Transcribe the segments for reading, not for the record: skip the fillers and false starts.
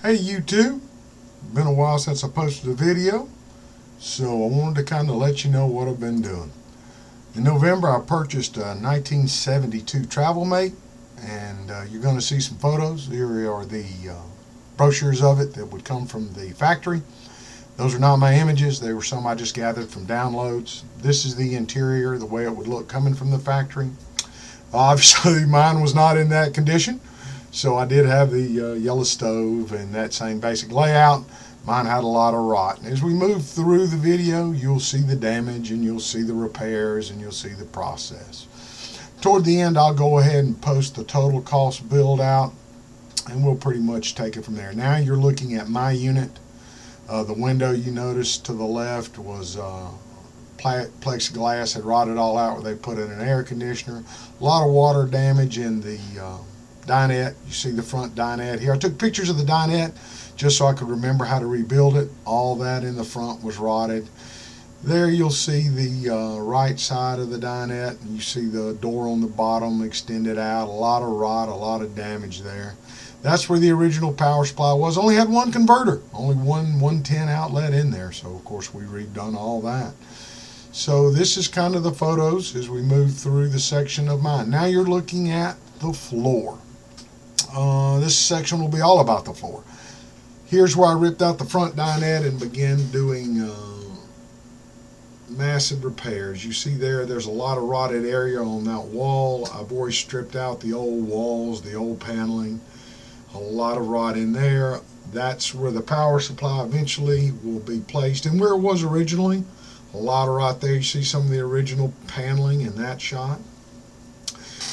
Hey YouTube, been a while since I posted a video, so I wanted to kind of let you know what I've been doing. In November I purchased a 1972 TravelMate, and you're going to see some photos. Here are the brochures of it that would come from the factory. Those are not my images, they were some I just gathered from downloads. This is the interior, the way it would look coming from the factory. Obviously mine was not in that condition. So I did have the yellow stove and that same basic layout. Mine had a lot of rot. As we move through the video, you'll see the damage and you'll see the repairs and you'll see the process. Toward the end, I'll go ahead and post the total cost build out, and we'll pretty much take it from there. Now you're looking at my unit. The window you noticed to the left was plexiglass, had rotted all out where they put in an air conditioner. A lot of water damage in the dinette. You see the front dinette here. I took pictures of the dinette just so I could remember how to rebuild it. All that in the front was rotted. There you'll see the right side of the dinette, and you see the door on the bottom extended out. A lot of rot, a lot of damage there. That's where the original power supply was. Only had one converter, only one 110 outlet in there, so of course we redone all that. So this is kind of the photos as we move through the section of mine. Now you're looking at the floor. This section will be all about the floor. Here's where I ripped out the front dinette and began doing massive repairs. You see there's a lot of rotted area on that wall. I've already stripped out the old walls, the old paneling. A lot of rot in there. That's where the power supply eventually will be placed, and where it was originally. A lot of rot there. You see some of the original paneling in that shot.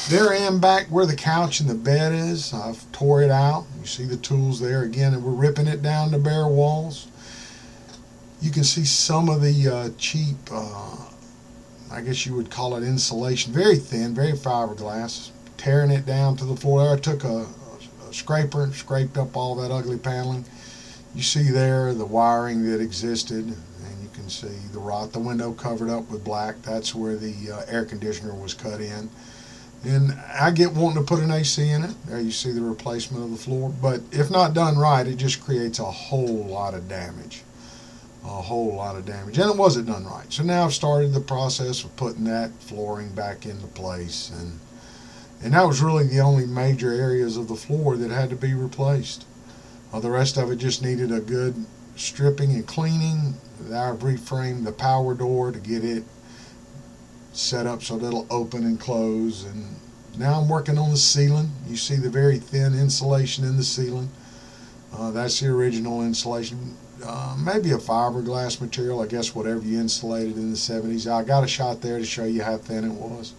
There and back where the couch and the bed is, I've tore it out. You see the tools there again, and we're ripping it down to bare walls. You can see some of the cheap, I guess you would call it insulation, very thin, very fiberglass, tearing it down to the floor. I took a scraper and scraped up all that ugly paneling. You see there the wiring that existed, and you can see the rot, the window covered up with black. That's where the air conditioner was cut in. And I get wanting to put an AC in it. There you see the replacement of the floor. But if not done right, it just creates a whole lot of damage. A whole lot of damage. And it wasn't done right. So now I've started the process of putting that flooring back into place. And that was really the only major areas of the floor that had to be replaced. The rest of it just needed a good stripping and cleaning. I've reframed the power door to get it set up so that it'll open and close. And now I'm working on the ceiling. You see the very thin insulation in the ceiling. That's the original insulation. Maybe a fiberglass material, I guess whatever you insulated in the 70s. I got a shot there to show you how thin it was.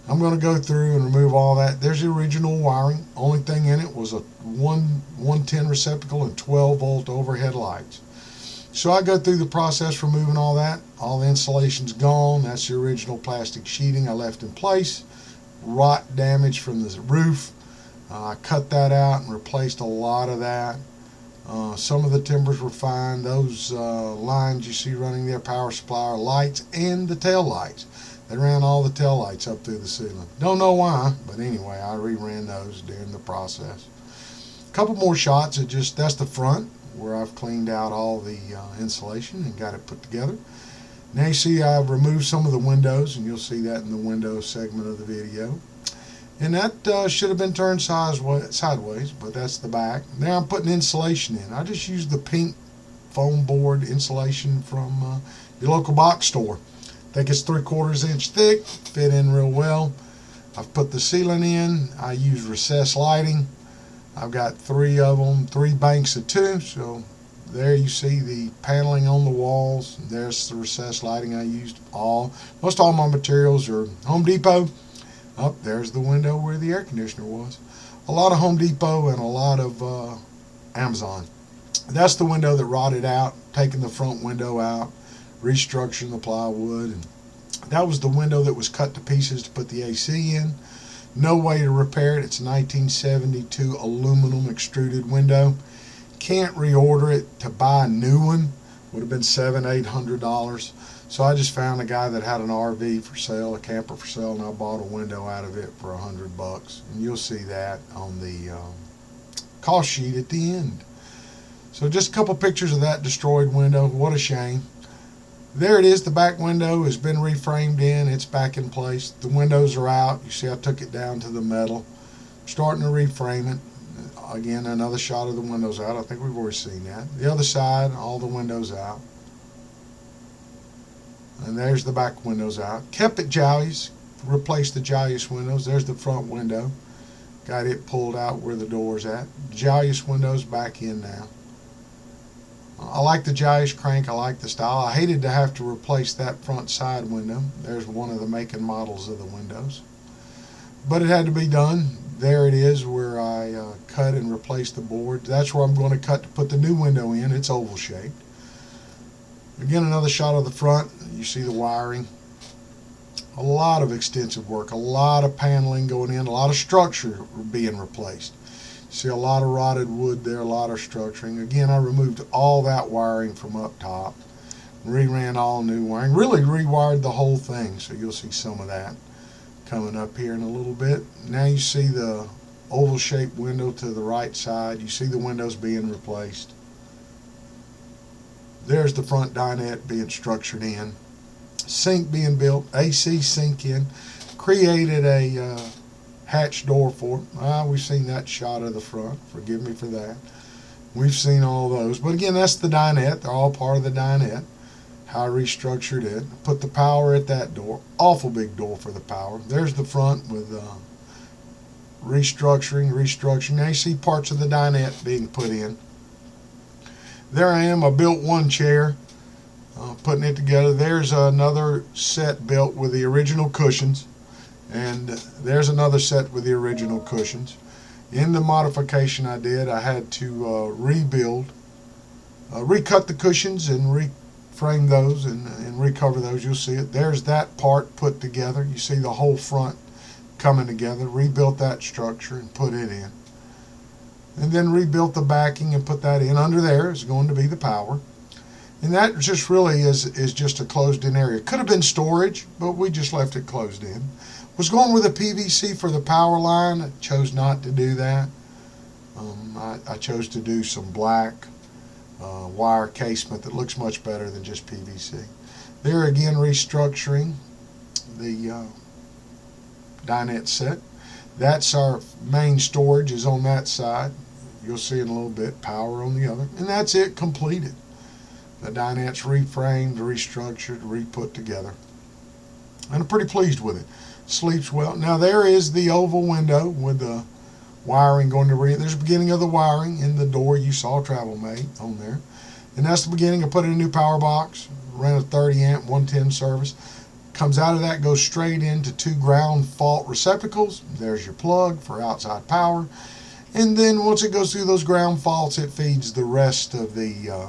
I'm going to go through and remove all that. There's the original wiring. Only thing in it was a 110 receptacle and 12 volt overhead lights. So I go through the process removing all that. All the insulation's gone. That's the original plastic sheeting I left in place. Rot damage from the roof. I cut that out and replaced a lot of that. Some of the timbers were fine. Those lines you see running there, power supply, are lights and the tail lights. They ran all the tail lights up through the ceiling. Don't know why, but anyway, I reran those during the process. A couple more shots of that's the front, where I've cleaned out all the insulation and got it put together. Now you see I've removed some of the windows, and you'll see that in the window segment of the video. And that should have been turned sideways, but that's the back. Now I'm putting insulation in. I just used the pink foam board insulation from your local box store. I think it's 3/4 inch thick, fit in real well. I've put the ceiling in. I use recessed lighting. I've got 3 of them, 3 banks of 2. So there you see the paneling on the walls. There's the recessed lighting I used. Most all my materials are Home Depot. There's the window where the air conditioner was. A lot of Home Depot and a lot of Amazon. That's the window that rotted out, taking the front window out, restructuring the plywood. And that was the window that was cut to pieces to put the AC in. No way to repair it. It's a 1972 aluminum extruded window. Can't reorder it. To buy a new one would have been $700-800. So I just found a guy that had an RV for sale, a camper for sale, and I bought a window out of it for $100. And you'll see that on the cost sheet at the end. So just a couple pictures of that destroyed window. What a shame. There it is. The back window has been reframed in. It's back in place. The windows are out. You see I took it down to the metal. Starting to reframe it. Again, another shot of the windows out. I think we've already seen that. The other side, all the windows out. And there's the back windows out. Kept it jowies. Replaced the jowiest windows. There's the front window. Got it pulled out where the door's at. Jowiest windows back in now. I like the jowiest crank. I like the style. I hated to have to replace that front side window. There's one of the make and models of the windows. But it had to be done. There it is where I cut and replaced the board. That's where I'm going to cut to put the new window in. It's oval shaped. Again, another shot of the front. You see the wiring. A lot of extensive work, a lot of paneling going in, a lot of structure being replaced. See a lot of rotted wood there, a lot of structuring. Again, I removed all that wiring from up top, reran all new wiring, really rewired the whole thing, so you'll see some of that coming up here in a little bit. Now you see the oval shaped window to the right side. You see the windows being replaced. There's the front dinette being structured in. Sink being built, AC sink in, created a hatch door for it. We've seen that shot of the front, forgive me for that. We've seen all those, but again, that's the dinette. They're all part of the dinette. How I restructured it, put the power at that door, awful big door for the power. There's the front with restructuring. Now you see parts of the dinette being put in. There I am, I built one chair. Putting it together. There's another set built with the original cushions, and there's another set with the original cushions. In the modification I did, I had to recut the cushions and reframe those and recover those. You'll see it. There's that part put together. You see the whole front coming together. Rebuilt that structure and put it in. And then rebuilt the backing and put that in. Under there is going to be the power. And that just really is just a closed-in area. Could have been storage, but we just left it closed in. Was going with a PVC for the power line. I chose not to do that. I chose to do some black wire casement that looks much better than just PVC. There again, restructuring the dinette set. That's our main storage is on that side. You'll see in a little bit. Power on the other. And that's it, completed. The dinette's reframed, restructured, re-put together. And I'm pretty pleased with it. Sleeps well. Now there is the oval window with the wiring going to there's the beginning of the wiring in the door. You saw TravelMate on there. And that's the beginning. I put in a new power box, ran a 30 amp 110 service. Comes out of that, goes straight into two ground fault receptacles. There's your plug for outside power. And then once it goes through those ground faults, it feeds the rest of the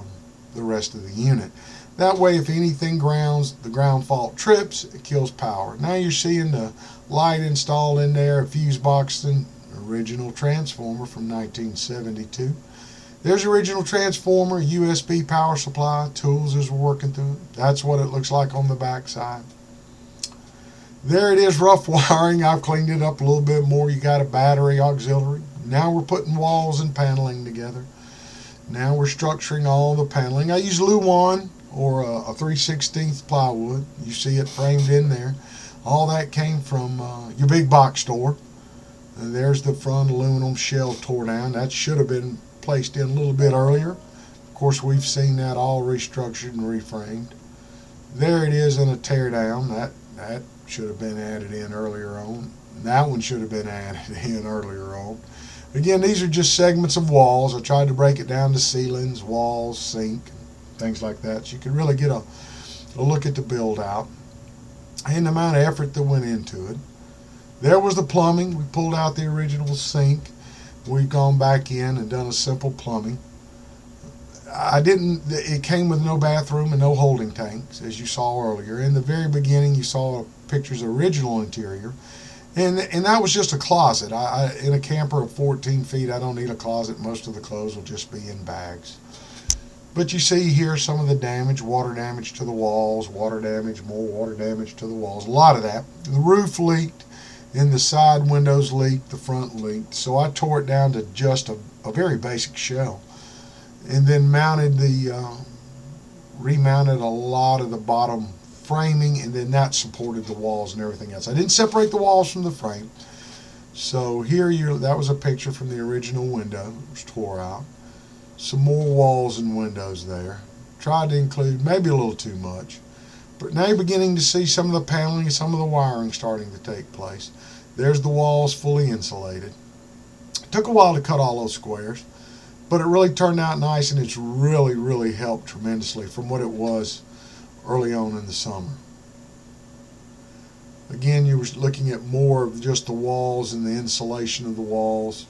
unit. That way, if anything grounds, the ground fault trips, it kills power. Now you're seeing the light installed in there, a fuse box, and original transformer from 1972. There's original transformer, USB power supply, tools as we're working through it. That's what it looks like on the back side. There it is, rough wiring. I've cleaned it up a little bit more. You got a battery auxiliary. Now we're putting walls and paneling together. Now we're structuring all the paneling. I use Luan or a 3/16 plywood. You see it framed in there. All that came from your big box store. And there's the front aluminum shell tore down. That should have been placed in a little bit earlier. Of course, we've seen that all restructured and reframed. There it is in a tear down. That should have been added in earlier on. That one should have been added in earlier on. Again, these are just segments of walls. I tried to break it down to ceilings, walls, sink, things like that, so you could really get a look at the build out and the amount of effort that went into it. There was the plumbing. We pulled out the original sink. We've gone back in and done a simple plumbing. It came with no bathroom and no holding tanks, as you saw earlier. In the very beginning, you saw pictures of original interior. And that was just a closet. In a camper of 14 feet, I don't need a closet. Most of the clothes will just be in bags. But you see here some of the damage, water damage to the walls, water damage, more water damage to the walls. A lot of that. The roof leaked, and the side windows leaked, the front leaked. So I tore it down to just a very basic shell. and then remounted a lot of the bottom framing, and then that supported the walls and everything else. I didn't separate the walls from the frame. So here that was a picture from the original window. It was tore out. Some more walls and windows there. Tried to include maybe a little too much. But now you're beginning to see some of the paneling and some of the wiring starting to take place. There's the walls fully insulated. It took a while to cut all those squares, but it really turned out nice, and it's really, really helped tremendously from what it was early on in the summer. Again, you were looking at more of just the walls and the insulation of the walls.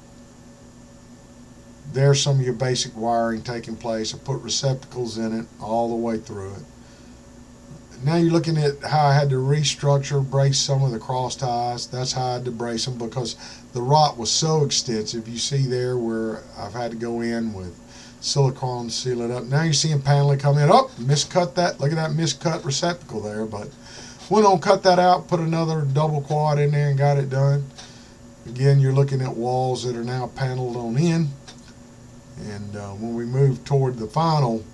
There's some of your basic wiring taking place. I put receptacles in it all the way through it. Now you're looking at how I had to restructure, brace some of the cross ties. That's how I had to brace them because the rot was so extensive. You see there where I've had to go in with silicone to seal it up. Now you're seeing paneling come in. Oh, miscut that. Look at that miscut receptacle there. But went on, cut that out, put another double quad in there and got it done. Again, you're looking at walls that are now paneled on in. And when we move toward the final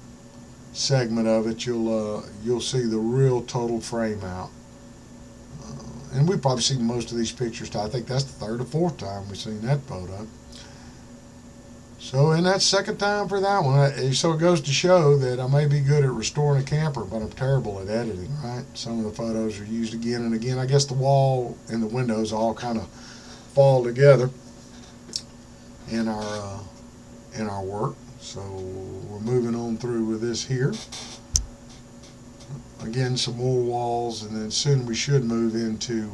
segment of it, you'll see the real total frame out. And we've probably seen most of these pictures. I think that's the third or fourth time we've seen that photo. So, and that's second time for that one. So it goes to show that I may be good at restoring a camper, but I'm terrible at editing, right? Some of the photos are used again and again. I guess the wall and the windows all kind of fall together in our work. So we're moving on through with this here. Again, some more walls, and then soon we should move into,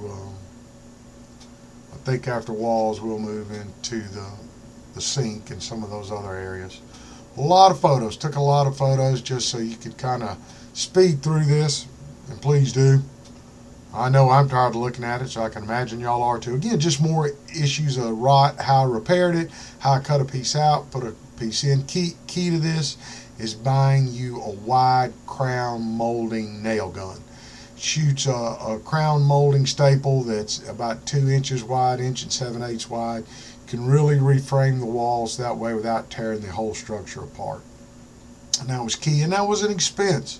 I think after walls we'll move into the sink and some of those other areas. A lot of photos. Took a lot of photos just so you could kind of speed through this, and please do. I know I'm tired of looking at it, so I can imagine y'all are too. Again, just more issues of rot, how I repaired it, how I cut a piece out, put a piece in. Key to this is buying you a wide crown molding nail gun. Shoots a crown molding staple that's about 2 inches wide, 1 7/8 wide. Can really reframe the walls that way without tearing the whole structure apart. And that was key, and that was an expense.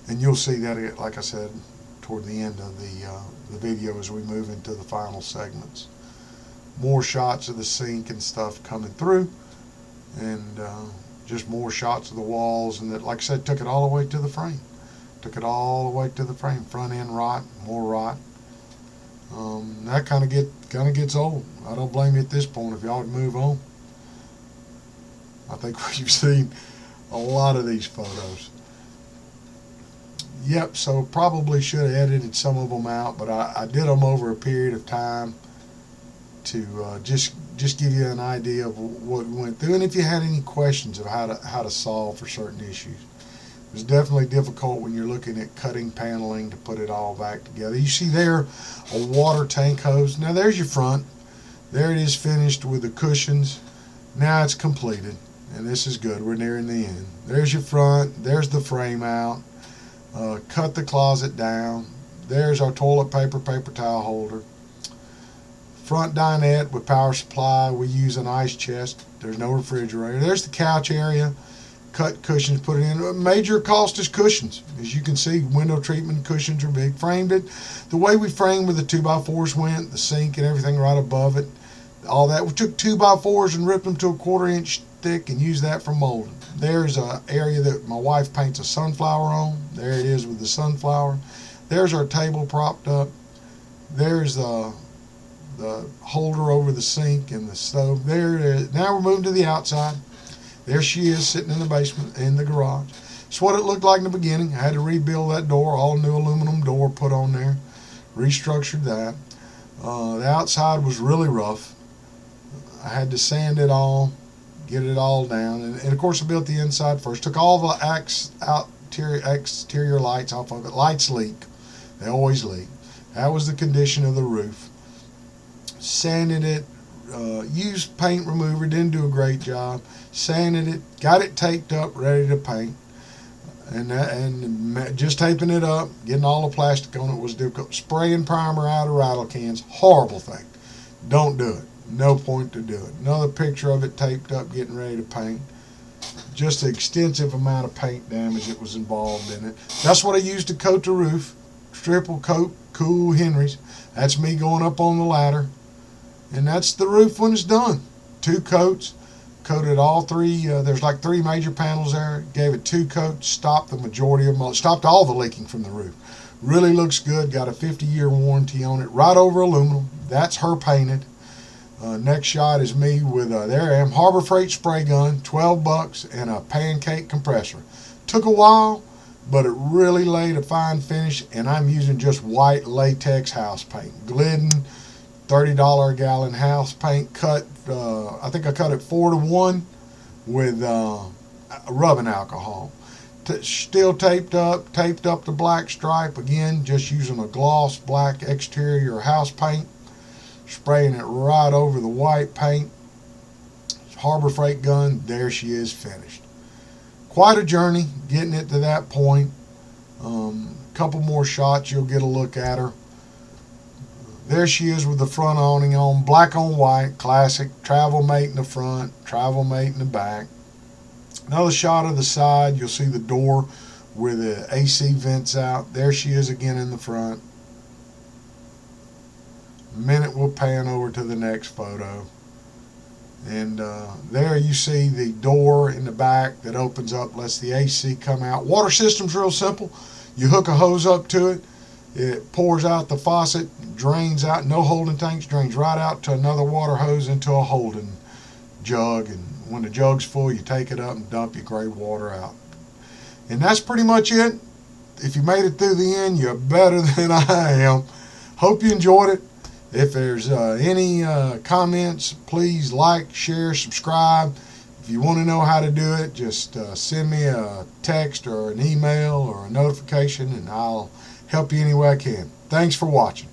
And you'll see that, like I said, toward the end of the video as we move into the final segments. More shots of the sink and stuff coming through, and just more shots of the walls, and that, like I said, took it all the way to the frame. Took it all the way to the frame. Front end rot, more rot. That kind of gets old. I don't blame you at this point if y'all would move on. I think we've seen a lot of these photos. Yep, so probably should have edited some of them out, but I did them over a period of time to just give you an idea of what we went through, and if you had any questions of how to solve for certain issues. It was definitely difficult when you're looking at cutting paneling to put it all back together. You see there a water tank hose. Now there's your front. There it is finished with the cushions. Now it's completed, and this is good. We're nearing the end. There's your front. There's the frame out. Cut the closet down. There's our toilet paper towel holder. Front dinette with power supply. We use an ice chest. There's no refrigerator. There's the couch area. Cut cushions, put it in. A major cost is cushions. As you can see, window treatment cushions are big. Framed it. The way we framed where the 2x4s went, the sink and everything right above it, all that. We took 2x4s and ripped them to a 1/4 inch thick and used that for molding. There's an area that my wife paints a sunflower on. There it is with the sunflower. There's our table propped up. There's the holder over the sink and the stove. There it is. Now we're moving to the outside. There she is sitting in the basement, in the garage. It's what it looked like in the beginning. I had to rebuild that door, all new aluminum door put on there. Restructured that. The outside was really rough. I had to sand it all, get it all down. And of course I built the inside first. Took all the exterior lights off of it. Lights leak. They always leak. That was the condition of the roof. Sanded it. Used paint remover, didn't do a great job. Sanded it, got it taped up, ready to paint, and just taping it up, getting all the plastic on it was difficult. Spraying primer out of rattle cans, horrible thing. Don't do it. No point to do it. Another picture of it taped up, getting ready to paint. just an extensive amount of paint damage that was involved in it. That's what I used to coat the roof. Triple coat cool Henrys. That's me going up on the ladder. And that's the roof when it's done. 2 coats. Coated all 3. There's like 3 major panels there. Gave it 2 coats. Stopped the majority of them. Stopped all the leaking from the roof. Really looks good. Got a 50-year warranty on it. Right over aluminum. That's her painted. Next shot is me with there I am, Harbor Freight spray gun, $12, and a pancake compressor. Took a while, but it really laid a fine finish, and I'm using just white latex house paint. Glidden, $30 a gallon house paint, cut, I think I cut it 4-to-1 with rubbing alcohol. Still taped up the black stripe, again, just using a gloss black exterior house paint. Spraying it right over the white paint. Harbor Freight gun, there she is finished. Quite a journey getting it to that point. Couple more shots, you'll get a look at her. There she is with the front awning on, black on white, classic. TravelMate in the front, TravelMate in the back. Another shot of the side, you'll see the door where the AC vents out. There she is again in the front. Minute we'll pan over to the next photo, and there you see the door in the back that opens up, lets the AC come out. Water system's real simple. You hook a hose up to it, it pours out the faucet, drains out, no holding tanks, drains right out to another water hose into a holding jug, and when the jug's full you take it up and dump your gray water out. And that's pretty much it. If you made it through the end, you're better than I am. Hope you enjoyed it. If there's any comments, please like, share, subscribe. If you want to know how to do it, just send me a text or an email or a notification, and I'll help you any way I can. Thanks for watching.